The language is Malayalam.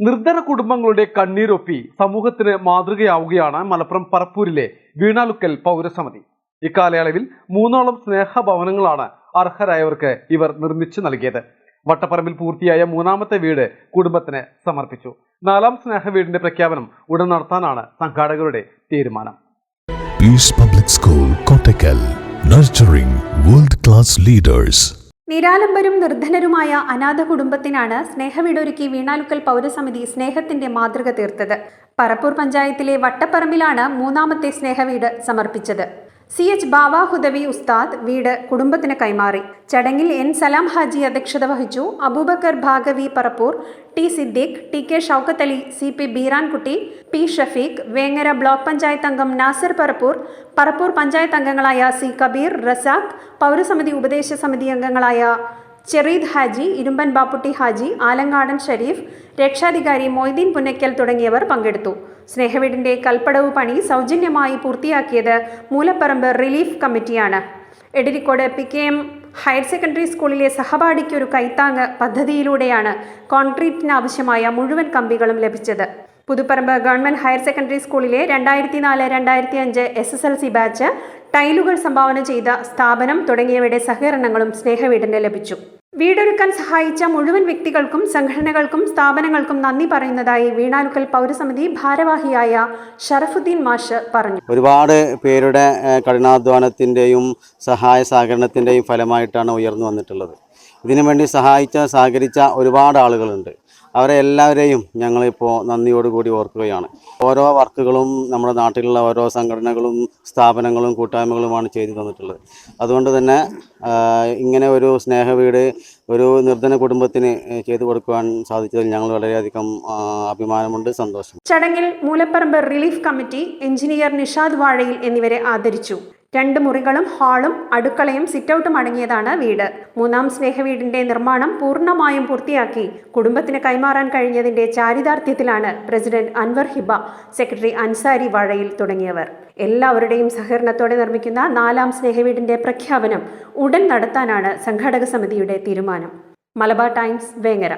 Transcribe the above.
നിർധന കുടുംബങ്ങളുടെ കണ്ണീരൊപ്പി സമൂഹത്തിന് മാതൃകയാവുകയാണ് മലപ്പുറം പറപ്പൂരിലെ വീണാലുക്കൽ പൗരസമിതി. ഇക്കാലയളവിൽ 3ഓളം സ്നേഹഭവനങ്ങളാണ് അർഹരായവർക്ക് ഇവർ നിർമ്മിച്ചു നൽകിയത്. വട്ടപ്പറമ്പിൽ പൂർത്തിയായ 3ാമത്തെ വീട് കുടുംബത്തിന് സമർപ്പിച്ചു. 4ാം സ്നേഹവീടിന്റെ പ്രഖ്യാപനം ഉടൻ നടത്താനാണ് സംഘാടകരുടെ തീരുമാനം. Peace public school Kottakkal, nurturing world class leaders. നിരാലംബരും നിർധനരുമായ അനാഥ കുടുംബത്തിനാണ് സ്നേഹവീടൊരുക്കി വീണാലുക്കൽ പൗരസമിതി സ്നേഹത്തിന്റെ മാതൃക തീർത്തത്. പറപ്പൂർ പഞ്ചായത്തിലെ വട്ടപ്പറമ്പിലാണ് 3ാമത്തെ സ്നേഹവീട് സമർപ്പിച്ചത്. CH ബാവ ഹുദവി ഉസ്താദ് വീട് കുടുംബത്തിന് കൈമാറി. ചടങ്ങിൽ N സലാം ഹാജി അധ്യക്ഷത വഹിച്ചു. Abubakar Bhagavi Parappur, T Siddique, TK Shoukath Ali, CP Beerankutty, P Shafeeq, Vengara block panchayat അംഗം നാസിർ പറപ്പൂർ, പറപ്പൂർ പഞ്ചായത്ത് അംഗങ്ങളായ C കബീർ, റസാഖ്, പൗരസമിതി ഉപദേശ സമിതി അംഗങ്ങളായ ചെറീദ് ഹാജി, ഇരുമ്പൻ ബാപ്പുട്ടി ഹാജി, ആലങ്ങാടൻ ഷരീഫ്, രക്ഷാധികാരി മൊയ്തീൻ പുന്നയ്ക്കൽ തുടങ്ങിയവർ പങ്കെടുത്തു. സ്നേഹവീടിന്റെ കൽപ്പടവ് പണി സൗജന്യമായി പൂർത്തിയാക്കിയത് മൂലപ്പറമ്പ് റിലീഫ് കമ്മിറ്റിയാണ്. എടരിക്കോട് PKM ഹയർ സെക്കൻഡറി സ്കൂളിലെ സഹപാഠിക്ക് ഒരു കൈത്താങ്ങ് പദ്ധതിയിലൂടെയാണ് കോൺക്രീറ്റിനാവശ്യമായ മുഴുവൻ കമ്പികളും ലഭിച്ചത്. പുതുപ്പറമ്പ് ഗവൺമെന്റ് ഹയർ സെക്കൻഡറി സ്കൂളിലെ 2004-2005 SSLC ബാച്ച് ടൈലുകൾ സംഭാവന ചെയ്ത സ്ഥാപനം തുടങ്ങിയവയുടെ സഹകരണങ്ങളും സ്നേഹവീടിന് ലഭിച്ചു. വീടൊരുക്കാൻ സഹായിച്ച മുഴുവൻ വ്യക്തികൾക്കും സംഘടനകൾക്കും സ്ഥാപനങ്ങൾക്കും നന്ദി പറയുന്നതായി വീണാലുക്കൽ പൗരസമിതി ഭാരവാഹിയായ ഷറഫുദ്ദീൻ മാഷ് പറഞ്ഞു. ഒരുപാട് പേരുടെ കഠിനാധ്വാനത്തിൻ്റെയും സഹായ സഹകരണത്തിൻ്റെയും ഫലമായിട്ടാണ് ഉയർന്നു വന്നിട്ടുള്ളത്. ഇതിനുവേണ്ടി സഹകരിച്ച ഒരുപാട് ആളുകളുണ്ട്. അവരെ എല്ലാവരെയും ഞങ്ങളിപ്പോൾ നന്ദിയോടുകൂടി ഓർക്കുകയാണ്. ഓരോ വർക്കുകളും നമ്മുടെ നാട്ടിലുള്ള ഓരോ സംഘടനകളും സ്ഥാപനങ്ങളും കൂട്ടായ്മകളുമാണ് ചെയ്തു തന്നിട്ടുള്ളത്. അതുകൊണ്ട് തന്നെ ഇങ്ങനെ ഒരു സ്നേഹവീട് ഒരു നിർധന കുടുംബത്തിന് ചെയ്തു കൊടുക്കുവാൻ സാധിച്ചതിൽ ഞങ്ങൾ വളരെയധികം അഭിമാനമുണ്ട്, സന്തോഷം. ചടങ്ങിൽ മൂലപ്പറമ്പ് റിലീഫ് കമ്മിറ്റി എഞ്ചിനീയർ നിഷാദ് വാഴയിൽ എന്നിവരെ ആദരിച്ചു. 2 മുറികളും ഹാളും അടുക്കളയും സിറ്റൗട്ടും അടങ്ങിയതാണ് വീട്. 3ാം സ്നേഹവീടിന്റെ നിർമ്മാണം പൂർണ്ണമായും പൂർത്തിയാക്കി കുടുംബത്തിന് കൈമാറാൻ കഴിഞ്ഞതിന്റെ ചാരിതാർത്ഥ്യത്തിലാണ് പ്രസിഡന്റ് അൻവർ ഹിബ, സെക്രട്ടറി അൻസാരി വാഴയിൽ തുടങ്ങിയവർ. എല്ലാവരുടെയും സഹകരണത്തോടെ നിർമ്മിക്കുന്ന 4ാം സ്നേഹവീടിന്റെ പ്രഖ്യാപനം ഉടൻ നടത്താനാണ് സംഘാടക സമിതിയുടെ തീരുമാനം. മലബാർ ടൈംസ്, വേങ്ങര.